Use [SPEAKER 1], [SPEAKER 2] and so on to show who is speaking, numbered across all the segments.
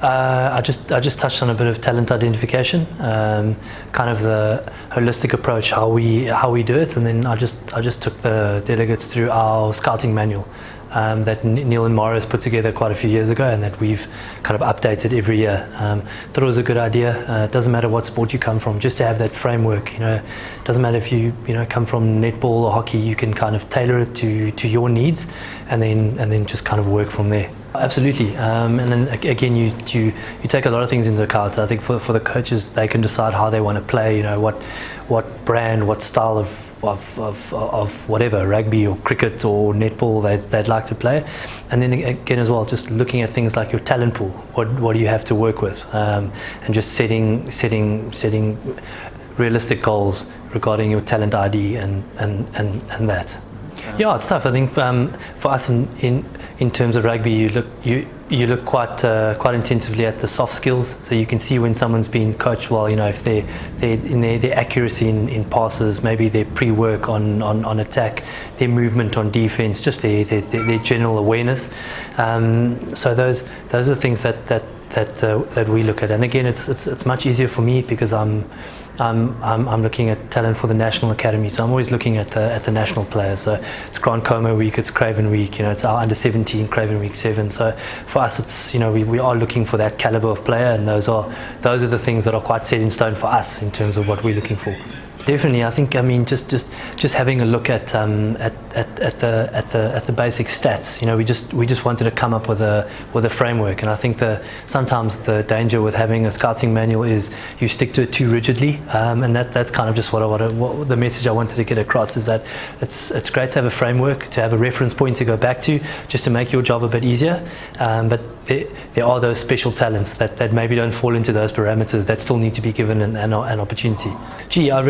[SPEAKER 1] I just touched on a bit of talent identification, kind of the holistic approach, how we do it, and then I just took the delegates through our scouting manual that Neil and Morris put together quite a few years ago, and that we've kind of updated every year. Thought it was a good idea. It doesn't matter what sport you come from, just to have that framework. It doesn't matter if you come from netball or hockey. You can kind of tailor it to your needs, and then just kind of work from there. Absolutely, and then again, you take a lot of things into account. I think for the coaches, they can decide how they want to play. What brand, what style of whatever, rugby or cricket or netball they'd like to play. And then again as well, just looking at things like your talent pool. What do you have to work with, and just setting realistic goals regarding your talent ID and that. Yeah, it's tough. I think for us in terms of rugby, you look quite intensively at the soft skills. So you can see when someone's been coached well. If they're in their accuracy in passes, maybe their pre-work on attack, their movement on defense, just their general awareness. So those are things that we look at. And again, it's much easier for me because I'm looking at talent for the national academy, so I'm always looking at the national players. So it's Grant Como week, it's Craven week, it's our under 17 Craven week 7. So for us, it's we are looking for that caliber of player, and those are the things that are quite set in stone for us in terms of what we're looking for. Definitely, I think just having a look at the basic stats. We just wanted to come up with a framework, and I think sometimes the danger with having a scouting manual is you stick to it too rigidly, and that's kind of just what the message I wanted to get across is that it's great to have a framework, to have a reference point to go back to, just to make your job a bit easier. But there are those special talents that maybe don't fall into those parameters that still need to be given an opportunity. Gee, I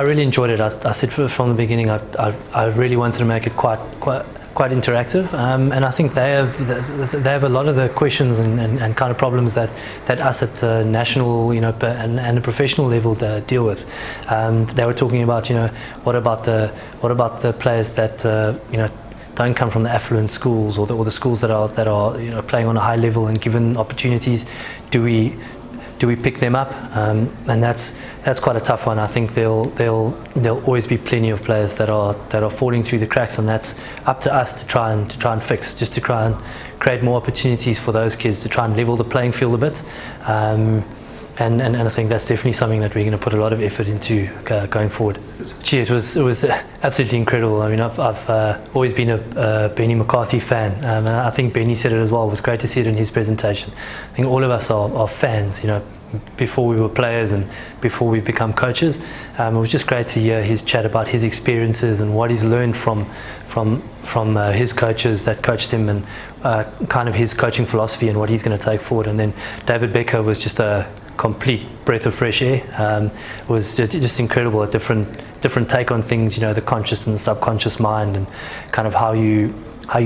[SPEAKER 1] really enjoyed it. I said from the beginning I really wanted to make it quite interactive, and I think they have a lot of the questions and kind of problems that us at the national and the professional level deal with. They were talking about what about the players that don't come from the affluent schools or the schools that are playing on a high level and given opportunities. Do we pick them up? And that's quite a tough one. I think there'll always be plenty of players that are falling through the cracks, and that's up to us to try and fix, just to try and create more opportunities for those kids, to try and level the playing field a bit. And I think that's definitely something that we're going to put a lot of effort into going forward. Gee, it was absolutely incredible. I mean, I've always been a Benni McCarthy fan, and I think Benni said it as well. It was great to see it in his presentation. I think all of us are fans, before we were players and before we've become coaches. It was just great to hear his chat about his experiences and what he's learned from his coaches that coached him, and kind of his coaching philosophy and what he's going to take forward. And then David Becker was just a complete breath of fresh air. It was just incredible, a different take on things, the conscious and the subconscious mind, and kind of how you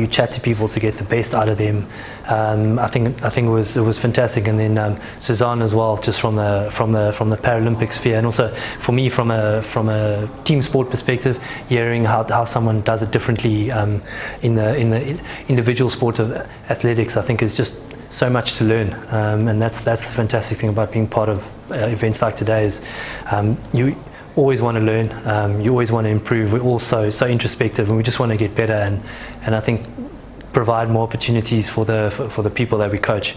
[SPEAKER 1] chat to people to get the best out of them. I think it was fantastic. And then Suzanne as well, just from the Paralympic sphere, and also for me from a team sport perspective, hearing how someone does it differently in the individual sport of athletics, I think is just so much to learn, and that's the fantastic thing about being part of events like today is you always want to learn, you always want to improve. We're all so introspective, and we just want to get better, and I think provide more opportunities for the people that we coach.